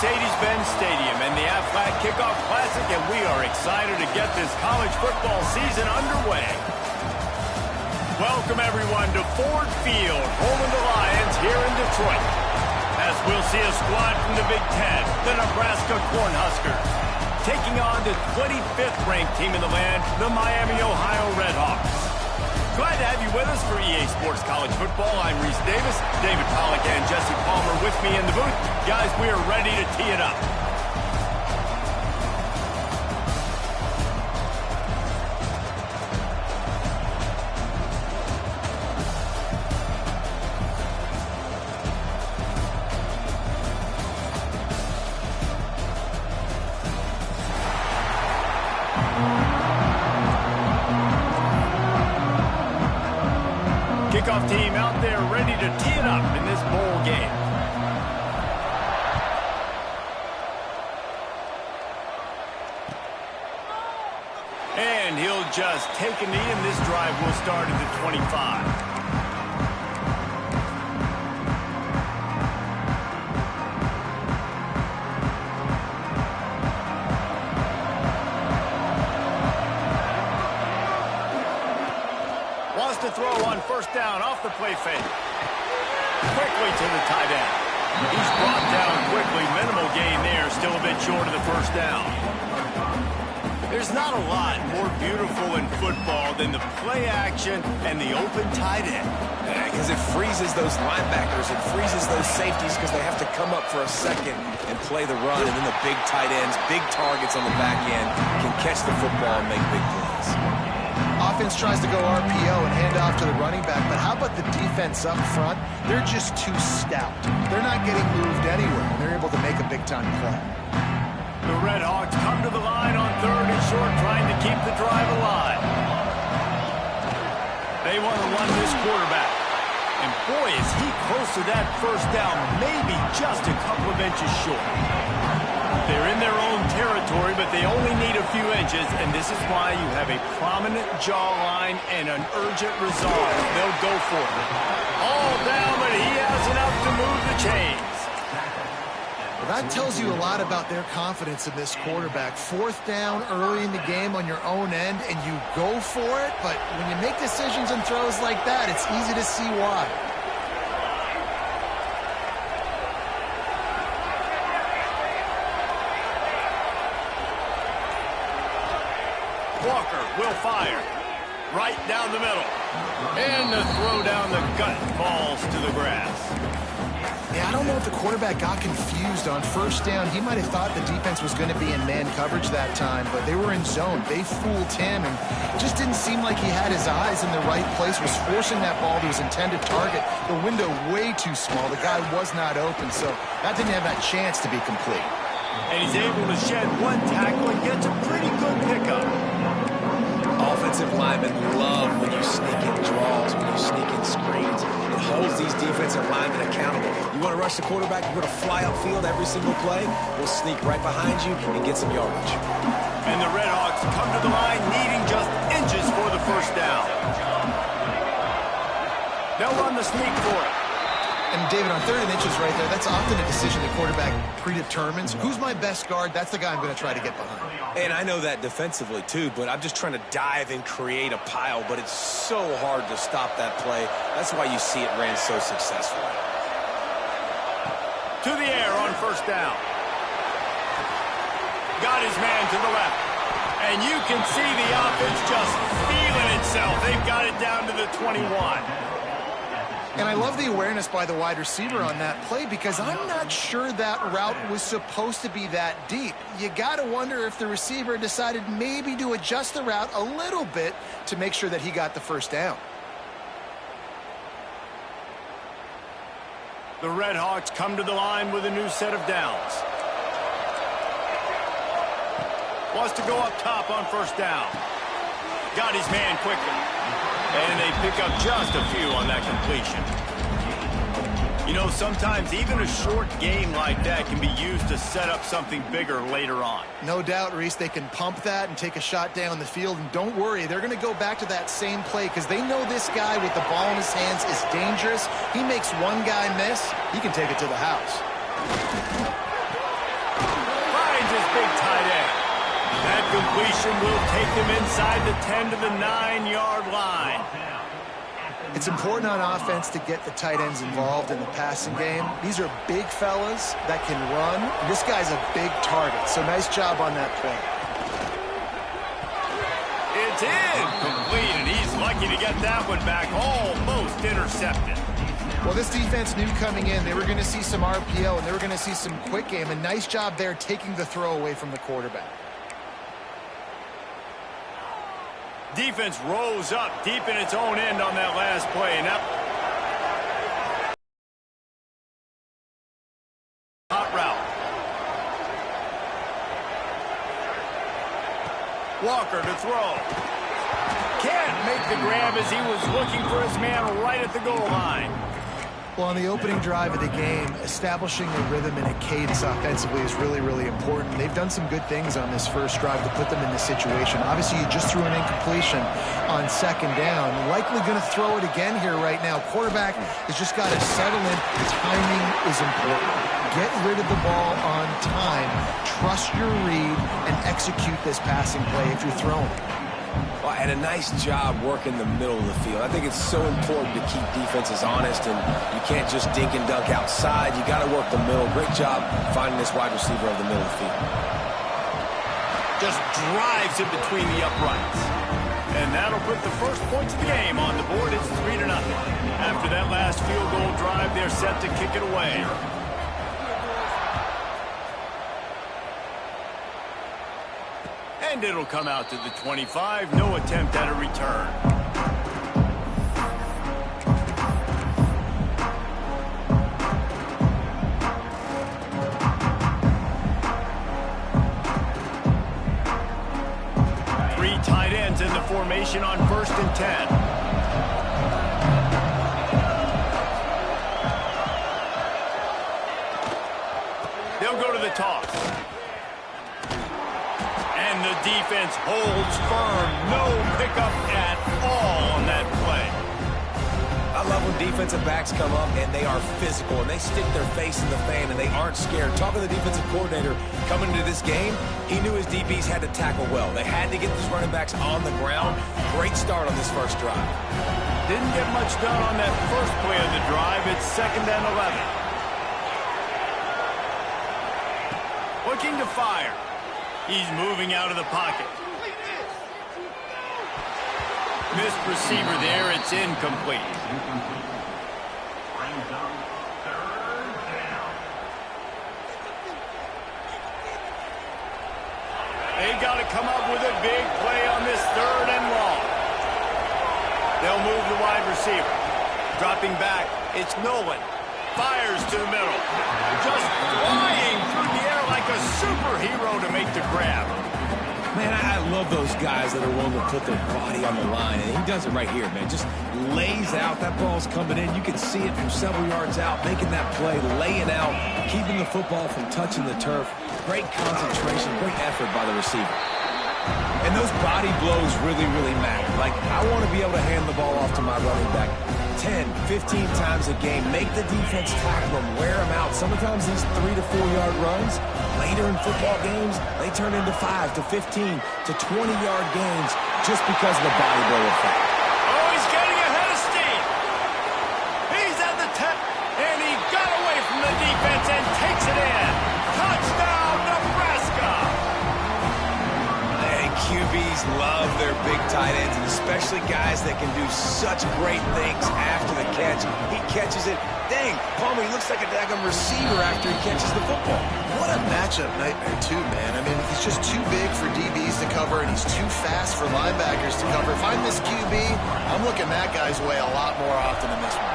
Mercedes-Benz Stadium and the Aflac Kickoff Classic, and we are excited to get this college football season underway. Welcome, everyone, to Ford Field, home of the Lions here in Detroit, as we'll see a squad from the Big Ten, the Nebraska Cornhuskers, taking on the 25th ranked team in the land, the Miami, Ohio Redhawks. Glad to have you with us for EA Sports College Football. I'm Reese Davis, David Pollack and Jesse Palmer with me in the booth. Guys, we are ready to tee it up. Kickoff team out there ready to tee it up in this bowl game. And he'll just take a knee, and this drive will start at the 25. To throw on first down off the play fake. Quickly to the tight end. He's brought down quickly. Minimal gain there. Still a bit short of the first down. There's not a lot more beautiful in football than the play action and the open tight end. Because it freezes those linebackers. It freezes those safeties because they have to come up for a second and play the run. And then the big tight ends, big targets on the back end can catch the football and make big plays. Offense tries to go RPO and hand off to the running back, but how about the defense up front? They're just too stout. They're not getting moved anywhere. They're able to make a big-time play. The Redhawks come to the line on 3rd and short, trying to keep the drive alive. They want to run this quarterback. And boy, is he close to that first down, maybe just a couple of inches short. They're in their own territory, but they only need a few inches, and this is why you have a prominent jawline and an urgent resolve. They'll go for it. All down, but he has enough to move the chains. Well, that tells you a lot about their confidence in this quarterback. 4th down early in the game on your own end, and you go for it, but when you make decisions and throws like that, it's easy to see why. Walker will fire right down the middle. And the throw down the gut falls to the grass. Yeah, I don't know if the quarterback got confused on first down. He might have thought the defense was going to be in man coverage that time, but they were in zone. They fooled him, and it just didn't seem like he had his eyes in the right place, was forcing that ball to his intended target. The window way too small. The guy was not open, so that didn't have that chance to be complete. And he's able to shed one tackle and gets a pretty good pickup. Offensive linemen love when you sneak in draws, when you sneak in screens. It holds these defensive linemen accountable. You want to rush the quarterback, you want to fly upfield every single play, we'll sneak right behind you and get some yardage. And the Redhawks come to the line needing just inches for the first down. They'll run the sneak for it. And, David, on 3rd and inches right there, that's often a decision the quarterback predetermines. Who's my best guard? That's the guy I'm going to try to get behind. And I know that defensively, too, but I'm just trying to dive and create a pile, but it's so hard to stop that play. That's why you see it ran so successfully. To the air on first down. Got his man to the left. And you can see the offense just feeling itself. They've got it down to the 21. And I love the awareness by the wide receiver on that play because I'm not sure that route was supposed to be that deep. You got to wonder if the receiver decided maybe to adjust the route a little bit to make sure that he got the first down. The Redhawks come to the line with a new set of downs. Wants to go up top on first down. Got his man quickly. And they pick up just a few on that completion. You know, sometimes even a short game like that can be used to set up something bigger later on. No doubt, Reese, they can pump that and take a shot down the field. And don't worry, they're going to go back to that same play because they know this guy with the ball in his hands is dangerous. He makes one guy miss, he can take it to the house. completion will take them inside the 10 to the 9-yard line. It's important on offense to get the tight ends involved in the passing game. These are big fellas that can run. This guy's a big target, so nice job on that play. It's incomplete, and he's lucky to get that one back, almost intercepted. Well, this defense knew coming in they were going to see some RPO and they were going to see some quick game. A nice job there taking the throw away from the quarterback. Defense rose up deep in its own end on that last play. Now, hot route. Walker to throw. Can't make the grab as he was looking for his man right at the goal line. Well, on the opening drive of the game, establishing a rhythm and a cadence offensively is really, really important. They've done some good things on this first drive to put them in this situation. Obviously, you just threw an incompletion on second down. Likely going to throw it again here right now. Quarterback has just got to settle in. Timing is important. Get rid of the ball on time. Trust your read and execute this passing play if you're throwing. Well, and a nice job working the middle of the field. I think it's so important to keep defenses honest, and you can't just dink and dunk outside. You got to work the middle. Great job finding this wide receiver over the middle of the field. Just drives in between the uprights. And that'll put the first points of the game on the board. It's 3-0. After that last field goal drive, they're set to kick it away. And it'll come out to the 25. No attempt at a return. Three tight ends in the formation on 1st and 10. They'll go to the toss. And the defense holds firm. No pickup at all on that play. I love when defensive backs come up and they are physical and they stick their face in the fan and they aren't scared. Talking to the defensive coordinator coming into this game, he knew his DBs had to tackle well. They had to get these running backs on the ground. Great start on this first drive. Didn't get much done on that first play of the drive. It's 2nd and 11. Looking to fire. He's moving out of the pocket. Missed receiver there. It's incomplete. They've got to come up with a big play on this 3rd and long. They'll move the wide receiver. Dropping back. It's Nolan. Fires to the middle. Just flying through the air like a superhero to make the grab. Man, I love those guys that are willing to put their body on the line. And he does it right here, man. Just lays out. That ball's coming in. You can see it from several yards out, making that play, laying out, keeping the football from touching the turf. Great concentration, great effort by the receiver. And those body blows really, really matter. Like, I want to be able to hand the ball off to my running back 10, 15 times a game. Make the defense tackle them, wear them out. Sometimes these 3 to 4 yard runs, later in football games, they turn into 5 to 15 to 20 yard gains just because of the body blow effect. Oh, he's getting ahead of steam. He's at the 10, and he got away from the defense and takes it in. Touchdown, Nebraska! QBs love their big tight ends, and especially guys that can do such great things after the catch. He catches it. Dang, Palmer, he looks like a daggum receiver after he catches the football. What a matchup nightmare, too, man. I mean, he's just too big for DBs to cover, and he's too fast for linebackers to cover. If I'm this QB, I'm looking that guy's way a lot more often than this one.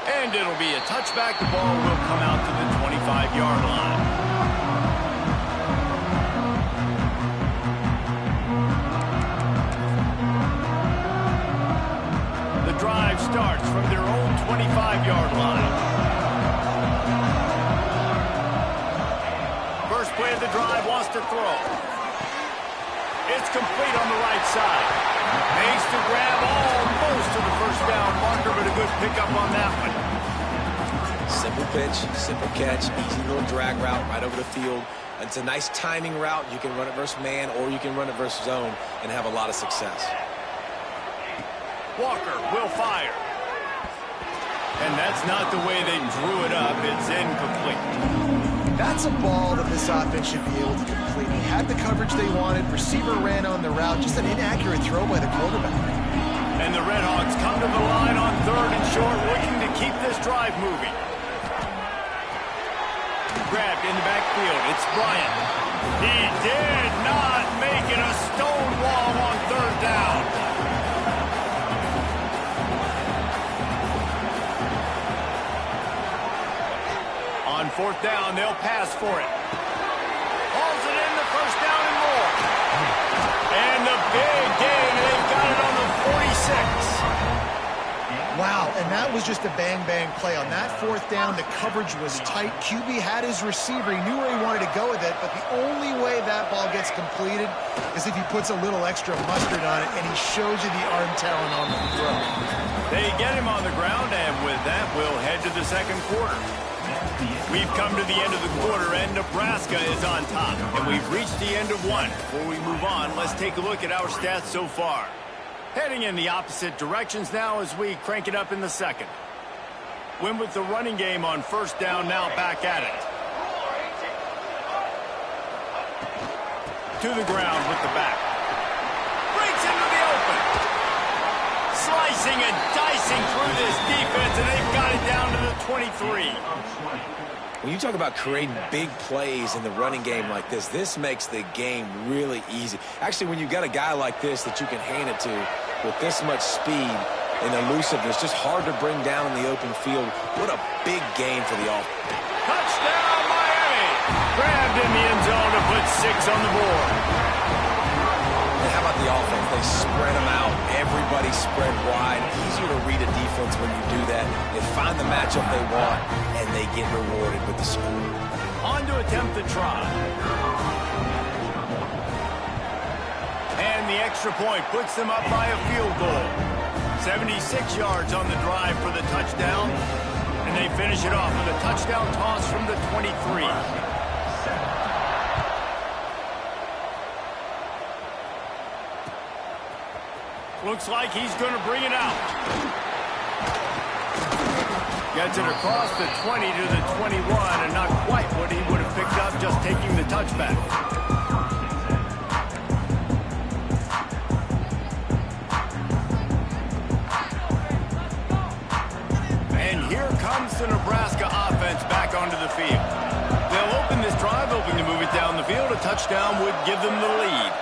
And it'll be a touchback. The ball will come out to the 25-yard line. The drive starts from their own 25-yard line. First play of the drive wants to throw. It's complete on the right side. Makes the grab almost to the first down marker, but a good pickup on that one. Simple pitch, simple catch, easy little drag route right over the field. It's a nice timing route. You can run it versus man or you can run it versus zone and have a lot of success. Walker will fire. And that's not the way they drew it up. It's incomplete. That's a ball that this offense should be able to complete. He had the coverage they wanted. Receiver ran on the route. Just an inaccurate throw by the quarterback. And the Redhawks come to the line on 3rd and short, looking to keep this drive moving. Grabbed in the backfield. It's Bryant. He did not make it a stone wall on 3rd down. On 4th down, they'll pass for it. Hauls it in, the 1st down and more. And the big gain, they've got it on the 46. Wow, and that was just a bang-bang play. On that 4th down, the coverage was tight. QB had his receiver. He knew where he wanted to go with it, but the only way that ball gets completed is if he puts a little extra mustard on it, and he shows you the arm talent on the throw. They get him on the ground, and with that, we'll head to the 2nd quarter. We've come to the end of the quarter, and Nebraska is on top. And we've reached the end of one. Before we move on, let's take a look at our stats so far. Heading in the opposite directions now as we crank it up in the 2nd. Win with the running game on 1st down, now back at it. To the ground with the back. Breaks into the open. Slicing and dicing through this defense, and they've got it down to the 23. When you talk about creating big plays in the running game like this makes the game really easy. Actually, when you've got a guy like this that you can hand it to with this much speed and elusiveness, just hard to bring down in the open field. What a big game for the offense. Touchdown, Miami! Grabbed in the end zone to put 6 on the board. And how about the offense? They spread them out. Everybody spread wide. Easier to read a defense when you do that. They find the matchup they want, and they get rewarded with the score. On to attempt the try. And the extra point puts them up by a field goal. 76 yards on the drive for the touchdown. And they finish it off with a touchdown toss from the 23. Looks like he's going to bring it out. Gets it across the 20 to the 21, and not quite what he would have picked up just taking the touchback. And here comes the Nebraska offense back onto the field. They'll open this drive, hoping to move it down the field. A touchdown would give them the lead.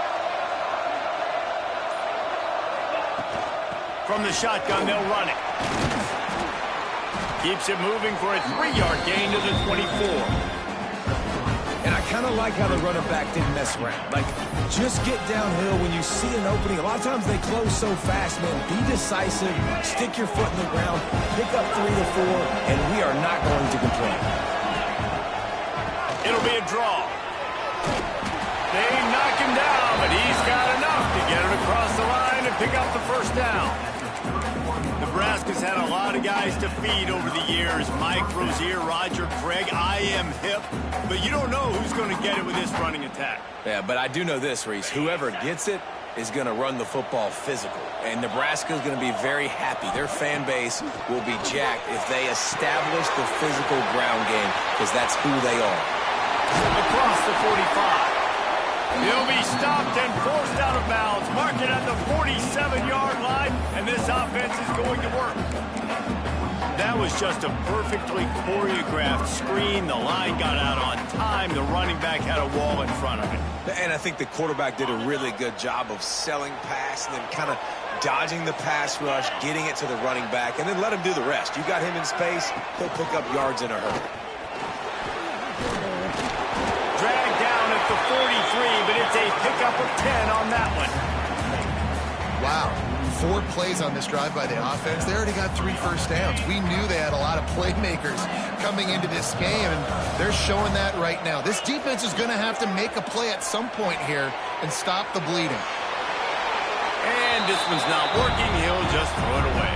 From the shotgun, they'll run it. Keeps it moving for a 3-yard gain to the 24. And I kind of like how the running back didn't mess around. Like, just get downhill when you see an opening. A lot of times they close so fast, man. Be decisive, stick your foot in the ground, pick up 3 to 4, and we are not going to complain. It'll be a draw. They knock him down, but he's got enough to get it across the line and pick up the 1st down. Nebraska's had a lot of guys to feed over the years. Mike Rozier, Roger Craig, I am hip. But you don't know who's going to get it with this running attack. Yeah, but I do know this, Reese. Whoever gets it is going to run the football physical. And Nebraska is going to be very happy. Their fan base will be jacked if they establish the physical ground game, because that's who they are. Across the 45. He'll be stopped and forced out of bounds. Mark it at the 47-yard line, and this offense is going to work. That was just a perfectly choreographed screen. The line got out on time. The running back had a wall in front of it. And I think the quarterback did a really good job of selling pass and then kind of dodging the pass rush, getting it to the running back, and then let him do the rest. You got him in space, he'll pick up yards in a hurry. Dragged down at the 43, but it's a pickup of 10 on that one. Wow. 4 plays on this drive by the offense. They already got 3 first downs. We knew they had a lot of playmakers coming into this game, and they're showing that right now. This defense is going to have to make a play at some point here and stop the bleeding. And this one's not working. He'll just throw it away.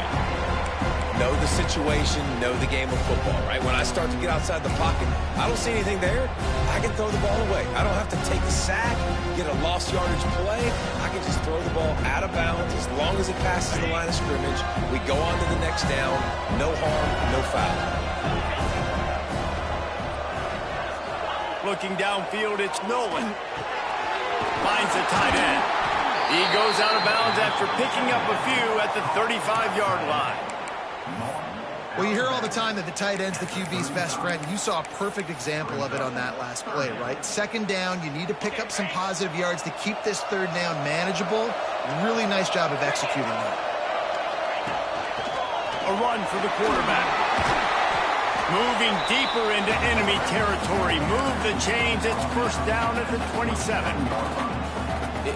Know the situation, know the game of football, right? When I start to get outside the pocket, I don't see anything there, I can throw the ball away. I don't have to take a sack, get a lost yardage play. I can just throw the ball out of bounds as long as it passes the line of scrimmage. We go on to the next down. No harm, no foul. Looking downfield, it's Nolan. Finds the tight end. He goes out of bounds after picking up a few at the 35-yard line. Well, you hear all the time that the tight end's the QB's best friend. You saw a perfect example of it on that last play, right? Second down, you need to pick up some positive yards to keep this third down manageable. Really nice job of executing that. A run for the quarterback. Moving deeper into enemy territory. Move the chains. It's first down at the 27.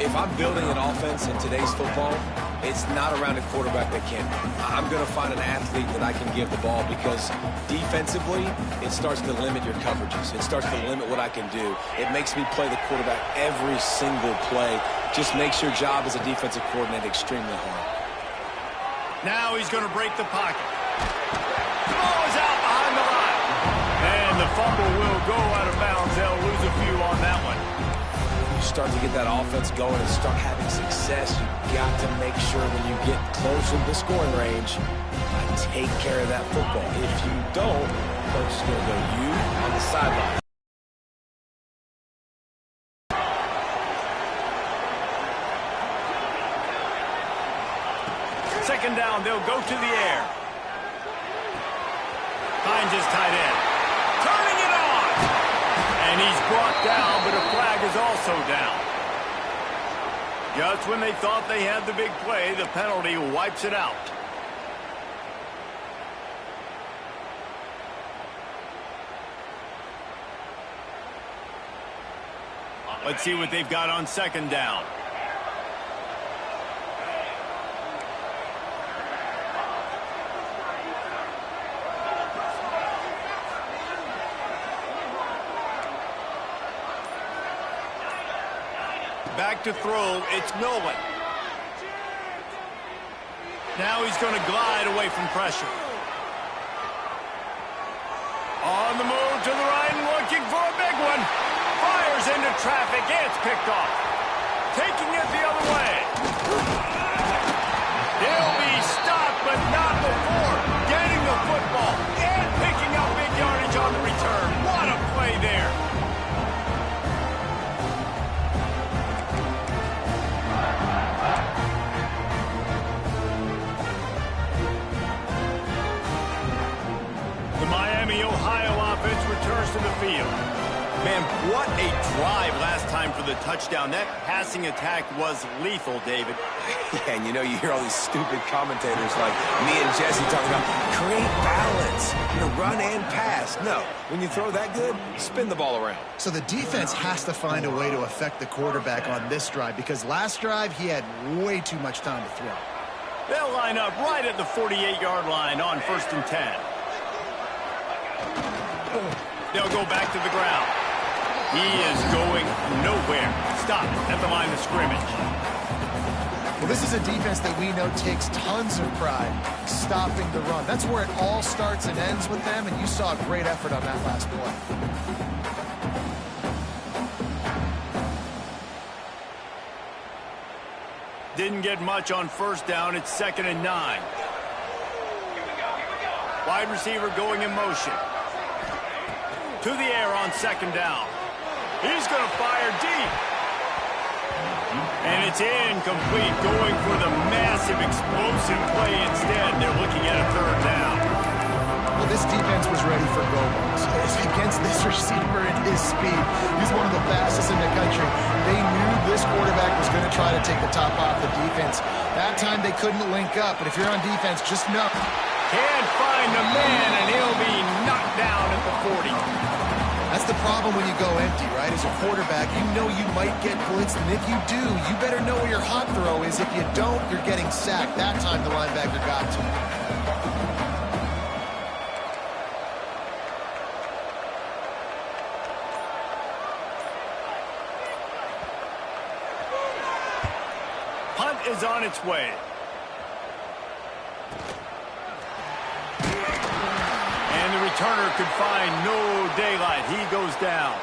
If I'm building an offense in today's football, it's not around a quarterback that can't. I'm going to find an athlete that I can give the ball because defensively, it starts to limit your coverages. It starts to limit what I can do. It makes me play the quarterback every single play. Just makes your job as a defensive coordinator extremely hard. Now he's going to break the pocket. The ball is out behind the line. And the fumble will go out of bounds. They'll lose a few on that one. Start to get that offense going and start having success, you got to make sure when you get closer to the scoring range, take care of that football. If you don't, coach is going to go you on the sideline. Second down, they'll go to the air. Finds his tight end. Turning it on. And he's brought down, but a flag is also down. Just when they thought they had the big play, the penalty wipes it out. Let's see what they've got on second down. Back to throw, it's Nolan. Now he's going to glide away from pressure. On the move to the right and looking for a big one. Fires into traffic, it's picked off. Taking it the other way. He'll be stopped, but not before getting the football and picking up big yardage on the return. What a play there. Ohio offense returns to the field. Man, what a drive last time for the touchdown. That passing attack was lethal, David. Yeah, and you know, you hear all these stupid commentators like me and Jesse talking about create balance, run and pass. No, when you throw that good, spin the ball around. So the defense has to find a way to affect the quarterback on this drive because last drive he had way too much time to throw. They'll line up right at the 48-yard line on 1st and 10. They'll go back to the ground. He is going nowhere. Stop at the line of scrimmage. Well, this is a defense that we know takes tons of pride stopping the run. That's where it all starts and ends with them, and you saw a great effort on that last play. Didn't get much on first down. It's 2nd and 9. Wide receiver going in motion. To the air on 2nd down. He's going to fire deep. And it's incomplete, going for the massive explosive play instead. They're looking at a 3rd down. Well, this defense was ready for go-balls. Against this receiver and his speed, he's one of the fastest in the country. They knew this quarterback was going to try to take the top off the defense. That time they couldn't link up, but if you're on defense, just know. Can't find the man, and he'll be knocked down at the 40. That's the problem when you go empty, right? As a quarterback, you know you might get blitzed, and if you do, you better know where your hot throw is. If you don't, you're getting sacked. That time the linebacker got to him. Punt is on its way. returner could find no daylight. He goes down.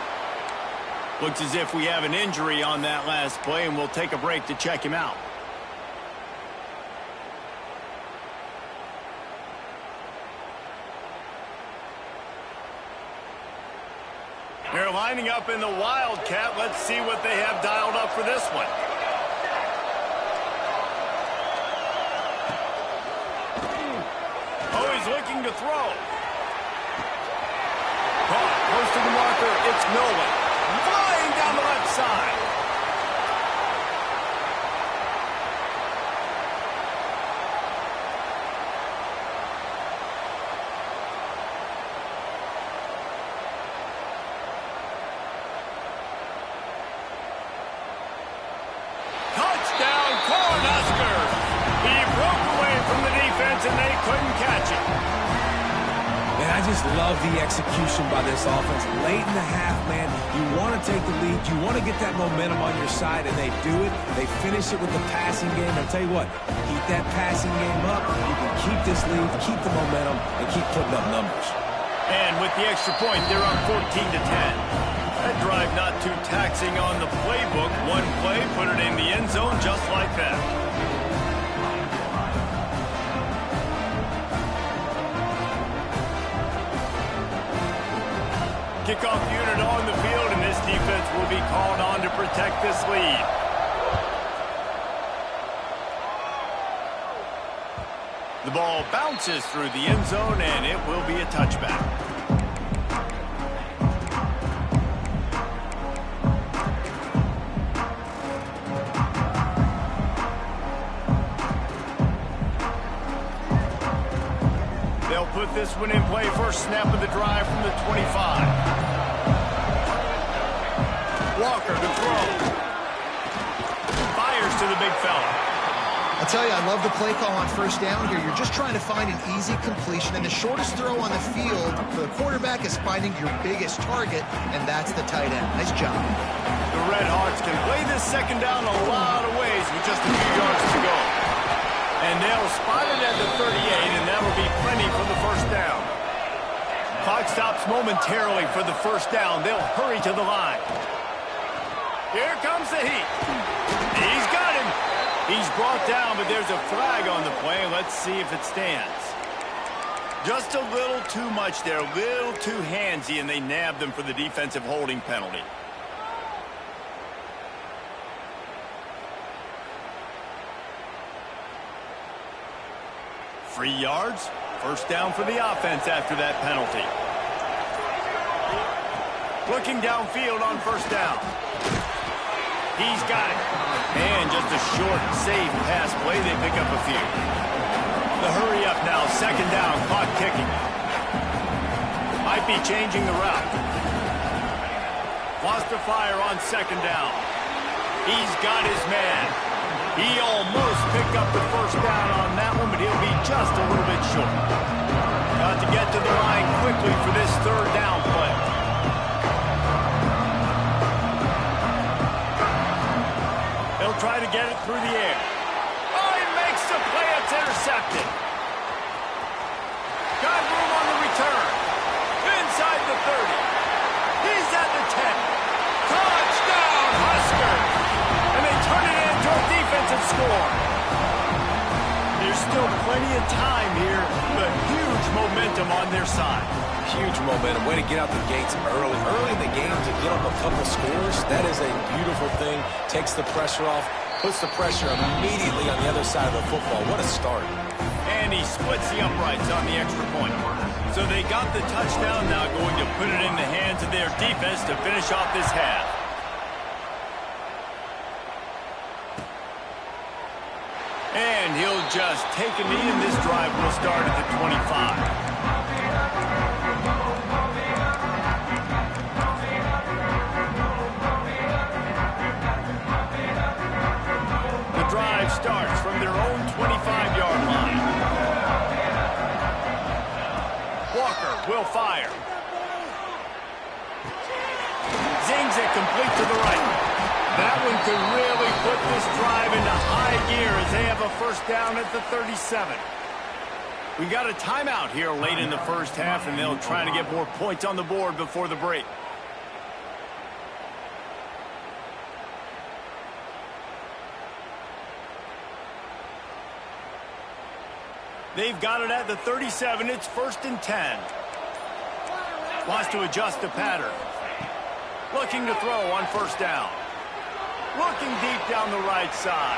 Looks as if we have an injury on that last play, and we'll take a break to check him out. They're lining up in the Wildcat. Let's see what they have dialed up for this one. Oh, he's looking to throw. Caught, close to the marker. It's Nolan. Flying down the left side. Touchdown, Cornhuskers! He broke away from the defense and they couldn't catch it. Man, I just love the execution by this offense. Late in the half, man, you want to take the lead. You want to get that momentum on your side, and they do it. They finish it with the passing game. I'll tell you what, keep that passing game up. You can keep this lead, keep the momentum, and keep putting up numbers. And with the extra point, they're up 14-10. That drive not too taxing on the playbook. One play, put it in the end zone just like that. Kickoff unit on the field, and this defense will be called on to protect this lead. The ball bounces through the end zone, and it will be a touchback. They'll put this one in play. First snap of the drive from the 25. Walker to throw. Fires to the big fella. I'll tell you, I love the play call on first down here. You're just trying to find an easy completion, and the shortest throw on the field for the quarterback is finding your biggest target, and that's the tight end. Nice job. The Red Hawks can play this second down a lot of ways with just a few yards to go. And they'll spot it at the 38, and that'll be plenty for the first down. Clock stops momentarily for the first down. They'll hurry to the line. Here comes the heat. He's got him. He's brought down, but there's a flag on the play. Let's see if it stands. Just a little too much there, a little too handsy, and they nabbed them for the defensive holding penalty. Free yards, first down for the offense after that penalty. Looking downfield on first down. He's got it. And just a short, safe pass play. They pick up a few. The hurry up now, second down, clock kicking. Might be changing the route. Lost the fire on second down. He's got his man. He almost picked up the first down on that one, but he'll be just a little bit short. Got to get to the line quickly for this third down play. He'll try to get it through the air. Oh, he makes the play. It's intercepted. Got room on the return. Inside the 30. He's at the 10. Touchdown, Huskers! And they turn it into a defensive score. There's still plenty of time here, but huge momentum on their side. Huge momentum. Way to get out the gates early. Early in the game to get up a couple scores, that is a beautiful thing. Takes the pressure off, puts the pressure immediately on the other side of the football. What a start. And he splits the uprights on the extra point. So they got the touchdown, now going to put it in the hands of their defense to finish off this half. And he'll just take a knee, and this drive will start at the 25. The drive starts from their own 25-yard line. Walker will fire. Zings it complete to the right. That one could really put this drive into high gear as they have a first down at the 37. We've got a timeout here late in the first half, and they'll try to get more points on the board before the break. They've got it at the 37. It's 1st and 10. Wants to adjust the pattern. Looking to throw on 1st down. Looking deep down the right side.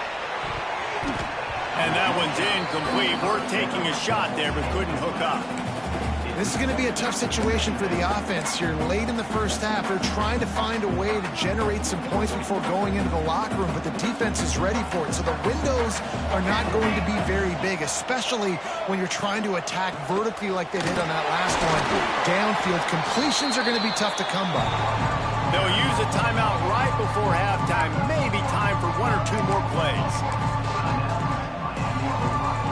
And that one's incomplete. We're taking a shot there, but couldn't hook up. This is going to be a tough situation for the offense here. Late in the first half, they're trying to find a way to generate some points before going into the locker room, but the defense is ready for it. So the windows are not going to be very big, especially when you're trying to attack vertically like they did on that last one. Downfield completions are going to be tough to come by. They'll use a timeout right before halftime. Maybe time for 1 or 2 more plays.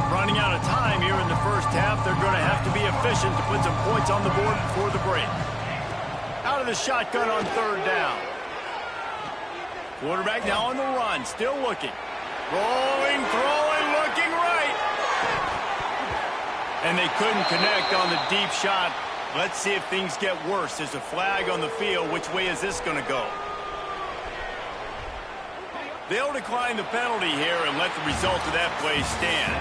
Running out of time here in the first half. They're going to have to be efficient to put some points on the board before the break. Out of the shotgun on 3rd down. Quarterback now on the run, still looking. Rolling, throwing, looking right. And they couldn't connect on the deep shot. Let's see if things get worse. There's a flag on the field. Which way is this going to go? They'll decline the penalty here and let the result of that play stand.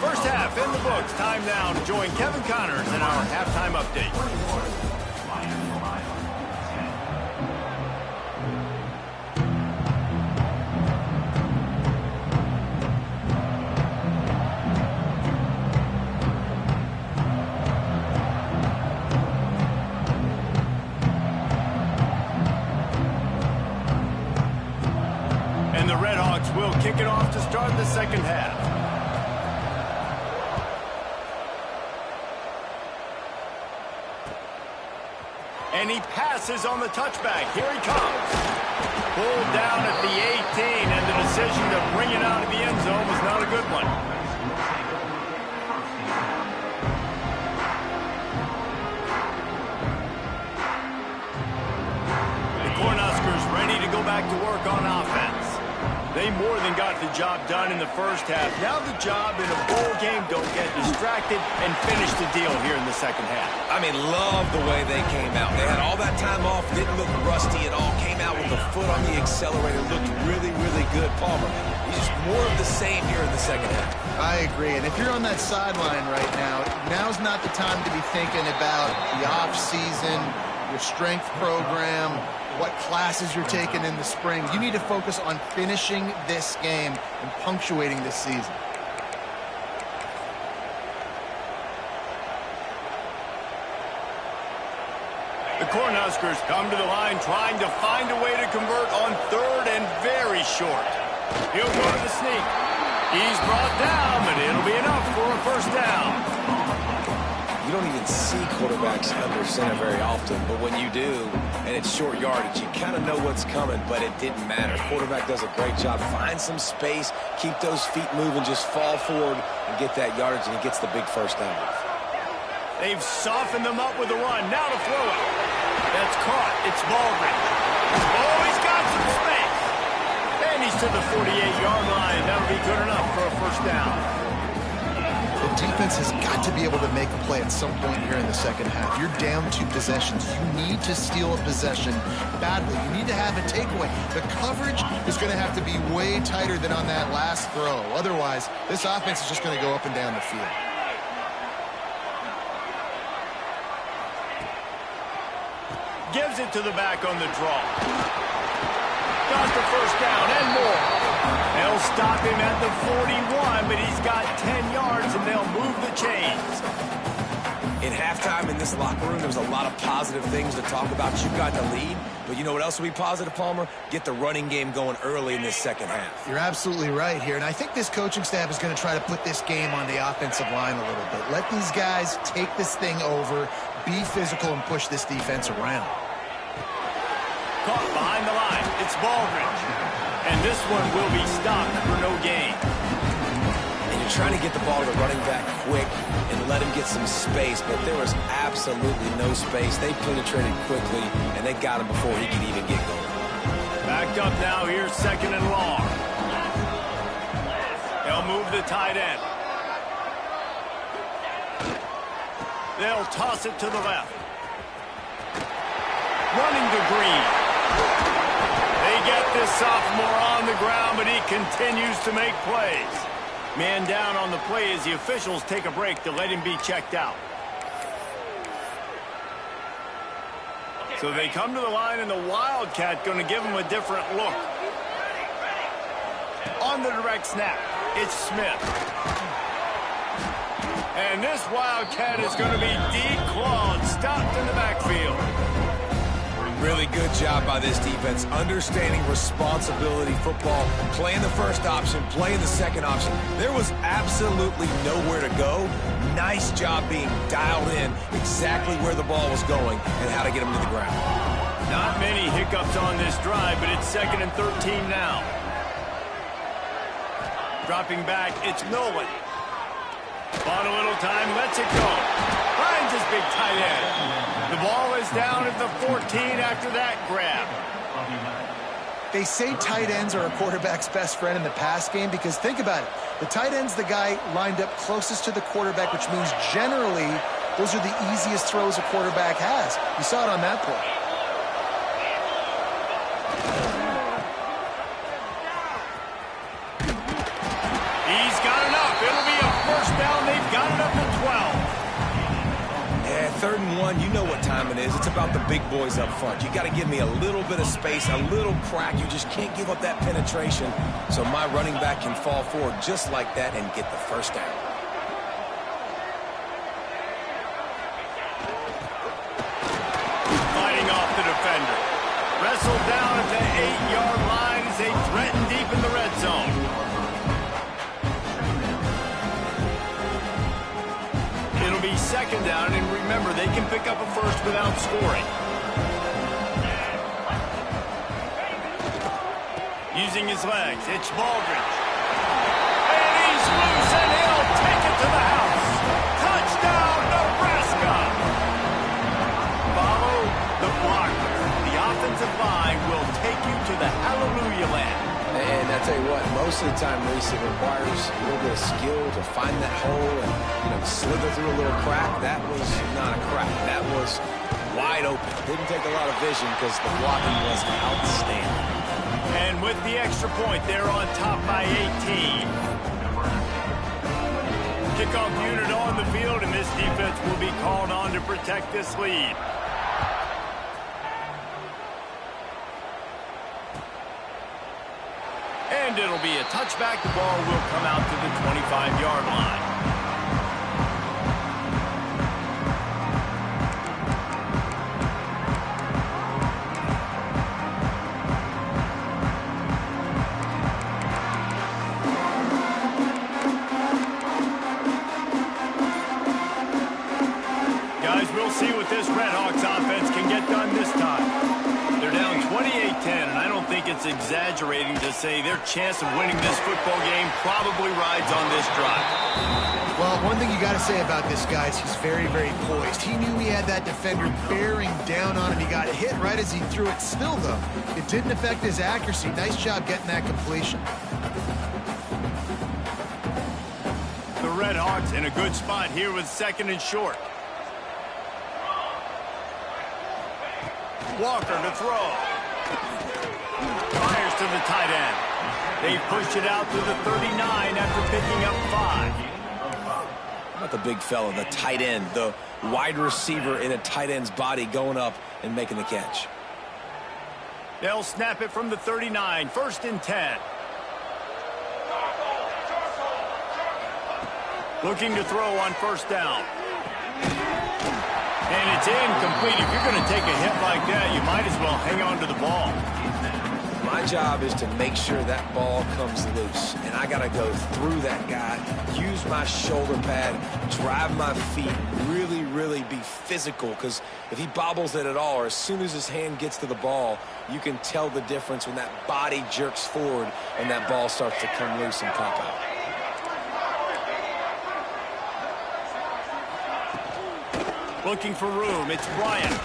First half in the books. Time now to join Kevin Connors in our halftime update. Will kick it off to start the second half. And he passes on the touchback. Here he comes. Pulled down at the 18, and the decision to bring it out of the end zone was not a good one. The Cornhuskers ready to go back to work on offense. They more than got the job done in the first half. Now the job in a bowl game, don't get distracted and finish the deal here in the second half. I mean, love the way they came out. They had all that time off, didn't look rusty at all, came out with the foot on the accelerator, looked really, really good. Palmer, he's just more of the same here in the second half. I agree, and if you're on that sideline right now, now's not the time to be thinking about the off-season, your strength program, what classes you're taking in the spring. You need to focus on finishing this game and punctuating this season. The Cornhuskers come to the line trying to find a way to convert on 3rd and very short. He'll go to the sneak. He's brought down, but it'll be enough for a 1st down. You don't even see quarterbacks under center very often, but when you do, and it's short yardage, you kind of know what's coming, but it didn't matter. Quarterback does a great job. Find some space, keep those feet moving, just fall forward and get that yardage, and he gets the big 1st down. They've softened them up with a run. Now to throw it. That's caught. It's Baldwin. Oh, he's got some space. And he's to the 48-yard line. That'll be good enough for a 1st down. The defense has got to be able to make a play at some point here in the second half. You're down 2 possessions. You need to steal a possession badly. You need to have a takeaway. The coverage is going to have to be way tighter than on that last throw. Otherwise, this offense is just going to go up and down the field. Gives it to the back on the draw. Got the 1st down and more. They'll stop him at the 41, but he's got 10 yards, and they'll move the chains. In halftime in this locker room, there was a lot of positive things to talk about. You got the lead, but you know what else will be positive, Palmer? Get the running game going early in this second half. You're absolutely right here, and I think this coaching staff is going to try to put this game on the offensive line a little bit. Let these guys take this thing over, be physical, and push this defense around. Caught behind the line. It's Baldridge. And this one will be stopped for no gain. And you're trying to get the ball to the running back quick and let him get some space, but there was absolutely no space. They penetrated quickly, and they got him before he could even get going. Backed up now. Here's 2nd and long. They'll move the tight end. They'll toss it to the left. Running to Green. They get this sophomore on the ground, but he continues to make plays. Man down on the play as the officials take a break to let him be checked out. So they come to the line, and the Wildcat going to give them a different look. On the direct snap, it's Smith. And this Wildcat is going to be declawed, stopped in the backfield. Really good job by this defense, understanding responsibility football, playing the first option, playing the second option. There was absolutely nowhere to go. Nice job being dialed in exactly where the ball was going and how to get him to the ground. Not many hiccups on this drive, but it's 2nd and 13 now. Dropping back, it's Nolan. Bought a little time, lets it go. Finds his big tight end. The ball is down at the 14 after that grab. They say tight ends are a quarterback's best friend in the pass game because think about it. The tight end's the guy lined up closest to the quarterback, which means generally those are the easiest throws a quarterback has. You saw it on that play. He's got enough. It'll be a first down. They've got it up to 12. 3rd and 1, you know what time it is. It's about the big boys up front. You got to give me a little bit of space, a little crack. You just can't give up that penetration so my running back can fall forward just like that and get the first down. Fighting off the defender. Wrestled down at the 8-yard line as they threaten deep in the red zone. It'll be 2nd down, and remember, they can pick up a first without scoring. Using his legs, it's Baldridge. And he's loose, and he'll take it to the house. Touchdown, Nebraska! Follow the blocker. The offensive line will take you to the hallelujah land. And I tell you what, most of the time, Reese, it requires a little bit of skill to find that hole and, slither through a little crack. That was not a crack. That was wide open. Didn't take a lot of vision because the blocking was outstanding. And with the extra point, they're on top by 18. Kickoff unit on the field, and this defense will be called on to protect this lead. And it'll be a touchback. The ball will come out to the 25-yard line. Guys, we'll see what this Redhawks offense can get done this time. They're down 28-10, and I don't think it's exaggerating to say their chance of winning this football game probably rides on this drive. Well, one thing you got to say about this guy is he's very, very poised. He knew he had that defender bearing down on him. He got hit right as he threw it. Still, though, it didn't affect his accuracy. Nice job getting that completion. The Redhawks in a good spot here with 2nd and short. Walker to throw. Fires to the tight end. They push it out to the 39 after picking up 5. How about the big fella, the tight end, the wide receiver in a tight end's body going up and making the catch. They'll snap it from the 39, 1st and 10. Looking to throw on 1st down. And it's incomplete. If you're going to take a hit like that, you might as well hang on to the ball. My job is to make sure that ball comes loose. And I got to go through that guy, use my shoulder pad, drive my feet, really be physical. Because if he bobbles it at all, or as soon as his hand gets to the ball, you can tell the difference when that body jerks forward and that ball starts to come loose and pop out. Looking for room, it's Bryant.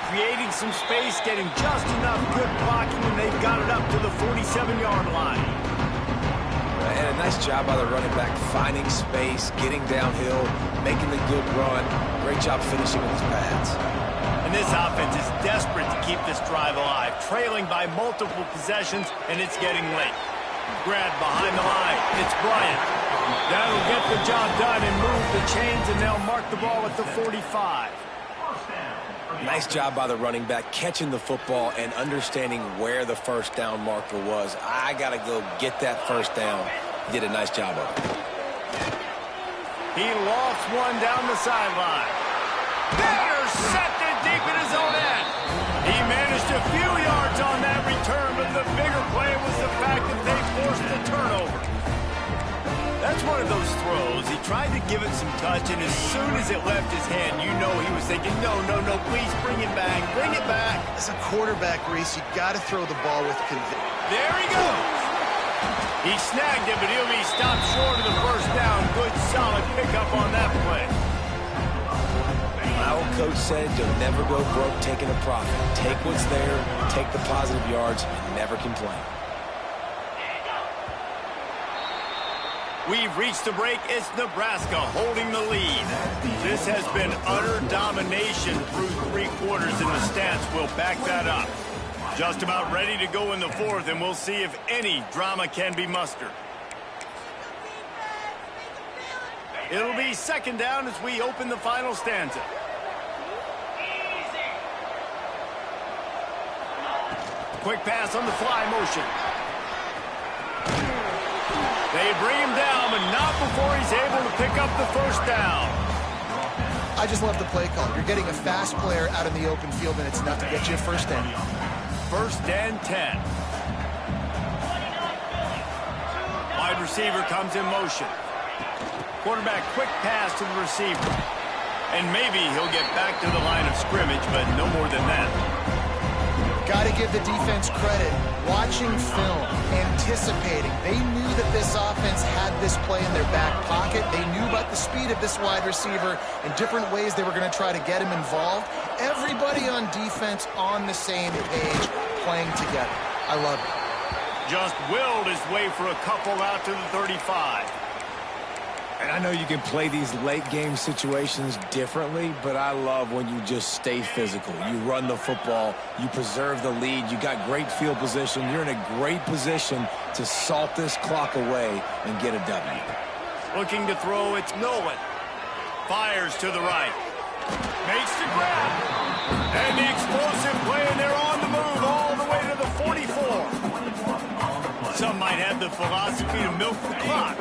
Creating some space, getting just enough good blocking, and they've got it up to the 47-yard line. And a nice job by the running back, finding space, getting downhill, making the good run. Great job finishing with his pads. And this offense is desperate to keep this drive alive, trailing by multiple possessions, and it's getting late. Grab behind the line. It's Bryant. That'll get the job done and move the chains, and they'll mark the ball at the 45. Nice job by the running back, catching the football and understanding where the first down marker was. I got to go get that first down. He did a nice job of it. He lost one down the sideline. Intercepted deep in his own end. He managed a few yards on that return, but the bigger play was the fact that they forced the turnover. That's one of those throws. He tried to give it some touch, and as soon as it left his hand, you know he was thinking, no, please bring it back, bring it back. As a quarterback, Reese, you got to throw the ball with conviction. There he goes. He snagged it, but he'll be stopped short of the first down. Good, solid pickup on that play. My old coach said you'll never go broke taking a profit. Take what's there, take the positive yards, and never complain. We've reached the break. It's Nebraska holding the lead. This has been utter domination through 3 quarters, and the stats will back that up. Just about ready to go in the 4th, and we'll see if any drama can be mustered. It'll be 2nd down as we open the final stanza. Quick pass on the fly motion. They bring him down, but not before he's able to pick up the first down. I just love the play call. You're getting a fast player out in the open field, and it's enough to get you a first down. 1st and 10. Wide receiver comes in motion. Quarterback quick pass to the receiver. And maybe he'll get back to the line of scrimmage, but no more than that. Got to give the defense credit. Watching film, anticipating. They knew that this offense had this play in their back pocket. They knew about the speed of this wide receiver and different ways they were going to try to get him involved. Everybody on defense on the same page, playing together. I love it. Just willed his way for a couple out to the 35. And I know you can play these late-game situations differently, but I love when you just stay physical. You run the football, you preserve the lead, you got great field position. You're in a great position to salt this clock away and get a W. Looking to throw, it's Nolan. Fires to the right. Makes the grab. And the explosive play, and they're on the move all the way to the 44. Some might have the philosophy to milk the clock.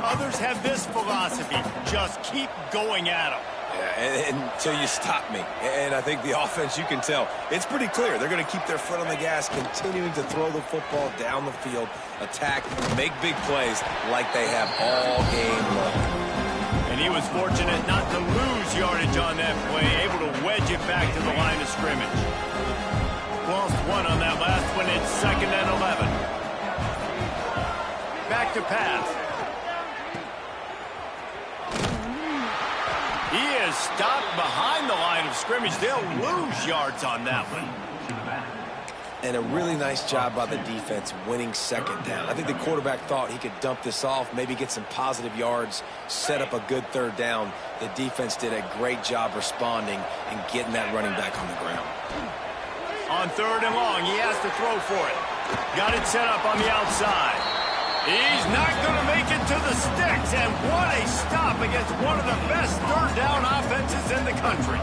Others have this philosophy. Just keep going at them. Yeah, until you stop me. And I think the offense, you can tell, it's pretty clear. They're going to keep their foot on the gas, continuing to throw the football down the field, attack, make big plays like they have all game long. And he was fortunate not to lose yardage on that play, able to wedge it back to the line of scrimmage. Lost one on that last one. It's 2nd and 11. Back to pass. He is stopped behind the line of scrimmage. They'll lose yards on that one. And a really nice job by the defense winning 2nd down. I think the quarterback thought he could dump this off, maybe get some positive yards, set up a good 3rd down. The defense did a great job responding and getting that running back on the ground. On 3rd and long, he has to throw for it. Got it set up on the outside. He's not going to make it to the sticks, and what a stop against one of the best 3rd down offenses in the country.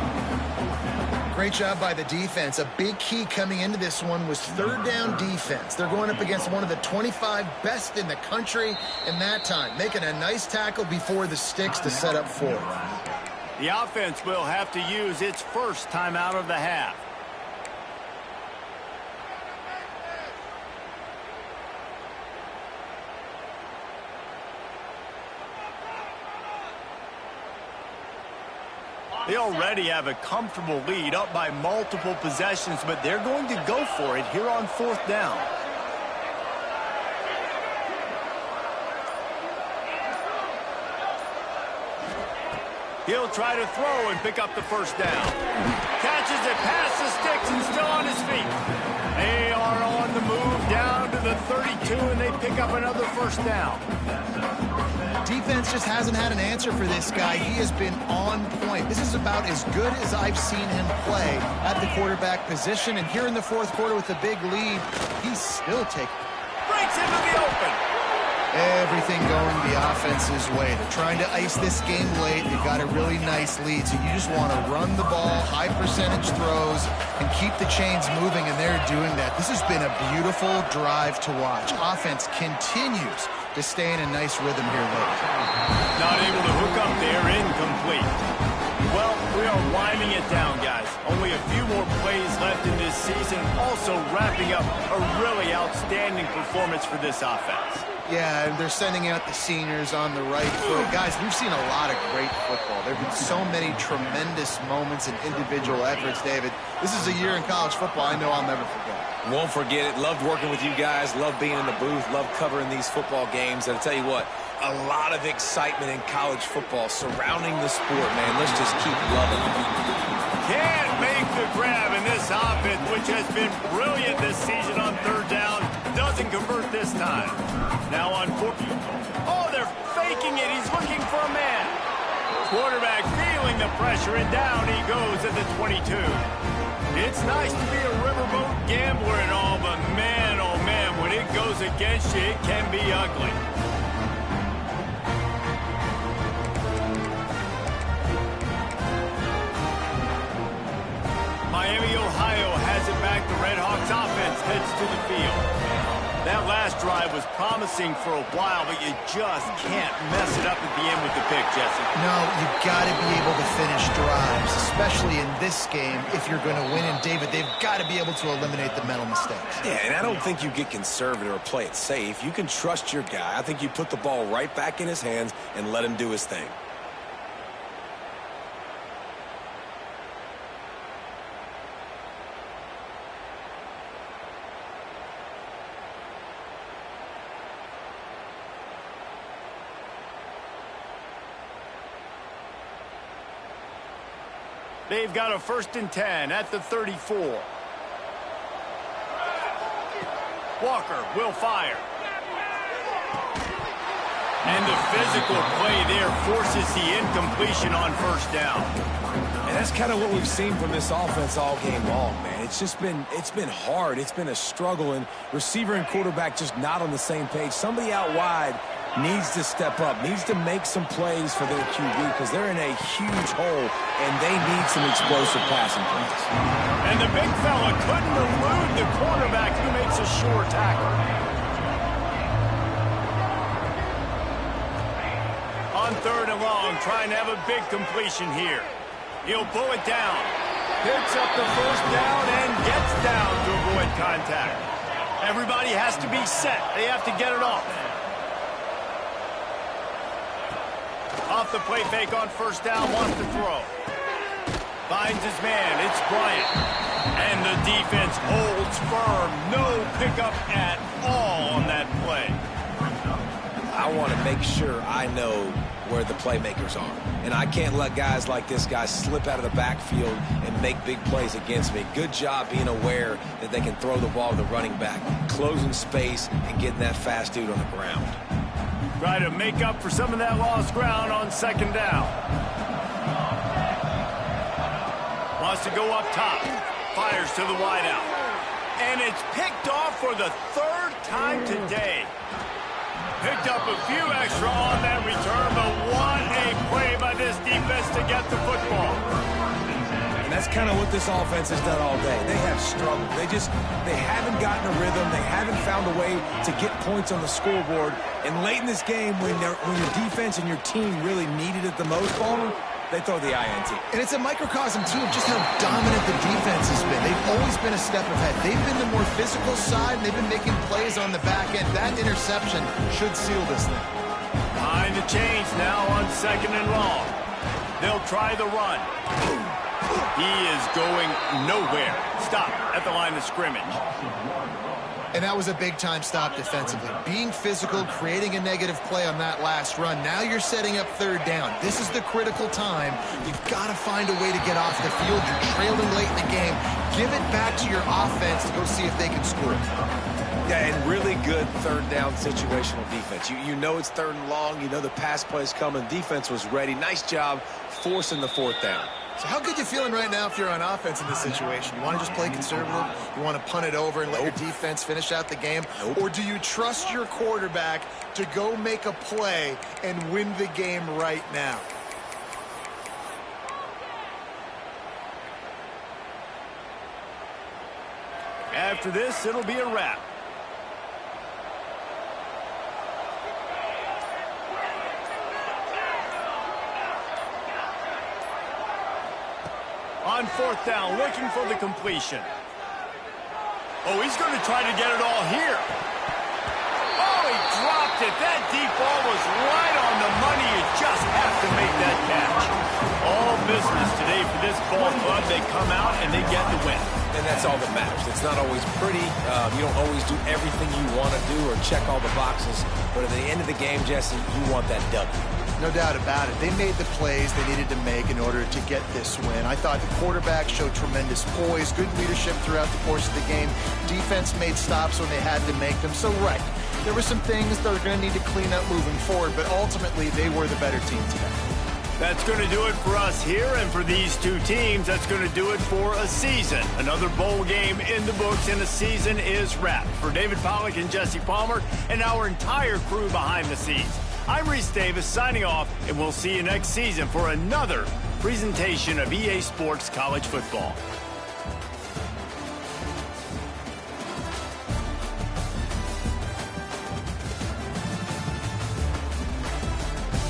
Great job by the defense. A big key coming into this one was 3rd down defense. They're going up against one of the 25 best in the country in that time, making a nice tackle before the sticks to set up 4th. The offense will have to use its first timeout of the half. They already have a comfortable lead up by multiple possessions, but they're going to go for it here on 4th down. He'll try to throw and pick up the first down. Catches it past the sticks and still on his feet. They are on the move down to the 32, and they pick up another first down. Defense just hasn't had an answer for this guy. He has been on point. This is about as good as I've seen him play at the quarterback position. And here in the fourth quarter with a big lead, he's still taking. Breaks into the open. Everything going the offense's way. They're trying to ice this game late. They've got a really nice lead, so you just want to run the ball, high percentage throws, and keep the chains moving, and they're doing that. This has been a beautiful drive to watch. Offense continues to stay in a nice rhythm here late. Not able to hook up there, incomplete. Well, we are winding it down, guys. Only a few more plays left in this season, also wrapping up a really outstanding performance for this offense. Yeah, and they're sending out the seniors on the right foot. Guys, we've seen a lot of great football. There have been so many tremendous moments and individual efforts, David. This is a year in college football I know I'll never forget. Won't forget it. Loved working with you guys. Loved being in the booth. Loved covering these football games. And I'll tell you what, a lot of excitement in college football surrounding the sport, man. Let's just keep loving it. Can't make the grab in this offense, which has been brilliant this season on third down. Doesn't convert this time. Now on fourth. Oh, they're faking it. He's looking for a man. Quarterback feeling the pressure, and down he goes at the 22. It's nice to be a riverboat gambler and all, but man, oh man, when it goes against you, it can be ugly. Miami, Ohio has it back. The Red Hawks offense heads to the field. That last drive was promising for a while, but you just can't mess it up at the end with the pick, Jesse. No, you've got to be able to finish drives, especially in this game if you're going to win. And, David, they've got to be able to eliminate the mental mistakes. Yeah, and I don't think you get conservative or play it safe. You can trust your guy. I think you put the ball right back in his hands and let him do his thing. They've got a 1st and 10 at the 34. Walker will fire. And the physical play there forces the incompletion on first down. And that's kind of what we've seen from this offense all game long, man. It's been hard. It's been a struggle, and receiver and quarterback just not on the same page. Somebody out wide needs to step up, needs to make some plays for their QB because they're in a huge hole, and they need some explosive passing plays. And the big fella couldn't elude the quarterback who makes a sure tackle. On 3rd and long, trying to have a big completion here. He'll pull it down. Picks up the first down and gets down to avoid contact. Everybody has to be set. They have to get it off. Off the play fake on first down, wants to throw. Finds his man, it's Bryant. And the defense holds firm. No pickup at all on that play. I want to make sure I know where the playmakers are. And I can't let guys like this guy slip out of the backfield and make big plays against me. Good job being aware that they can throw the ball to the running back, closing space and getting that fast dude on the ground. Try to make up for some of that lost ground on 2nd down. Wants to go up top. Fires to the wideout. And it's picked off for the 3rd time today. Picked up a few extra on that return, but what a play by this defense to get the football. And that's kind of what this offense has done all day. They have struggled. They haven't gotten a rhythm. They haven't found a way to get points on the scoreboard. And late in this game, when your defense and your team really needed it the most, Bowman, they throw the INT. And it's a microcosm, too, of just how dominant the defense has been. They've always been a step ahead. They've been the more physical side, and they've been making plays on the back end. That interception should seal this thing. Behind the chains now on 2nd and long. They'll try the run. He is going nowhere. Stop at the line of scrimmage. And that was a big-time stop defensively. Being physical, creating a negative play on that last run. Now you're setting up 3rd down. This is the critical time. You've got to find a way to get off the field. You're trailing late in the game. Give it back to your offense to go see if they can score. Yeah, and really good third down situational defense. You know it's third and long. You know the pass play's coming. Defense was ready. Nice job forcing the fourth down. So how good you feeling right now if you're on offense in this situation? You want to just play conservative? You want to punt it over and let your defense finish out the game? Or do you trust your quarterback to go make a play and win the game right now? After this, it'll be a wrap. On fourth down, looking for the completion. Oh, he's going to try to get it all here. Oh, he dropped it. That deep ball was right on the money. You just have to make that catch. All business today for this ball club. They come out and they get the win. And that's all that matters. It's not always pretty. You don't always do everything you want to do or check all the boxes. But at the end of the game, Jesse, you want that W. No doubt about it. They made the plays they needed to make in order to get this win. I thought the quarterback showed tremendous poise, good leadership throughout the course of the game. Defense made stops when they had to make them. So, right, there were some things they're going to need to clean up moving forward, but ultimately they were the better team today. That's going to do it for us here, and for these two teams, that's going to do it for a season. Another bowl game in the books, and a season is wrapped. For David Pollack and Jesse Palmer and our entire crew behind the scenes, I'm Reese Davis signing off, and we'll see you next season for another presentation of EA Sports College Football.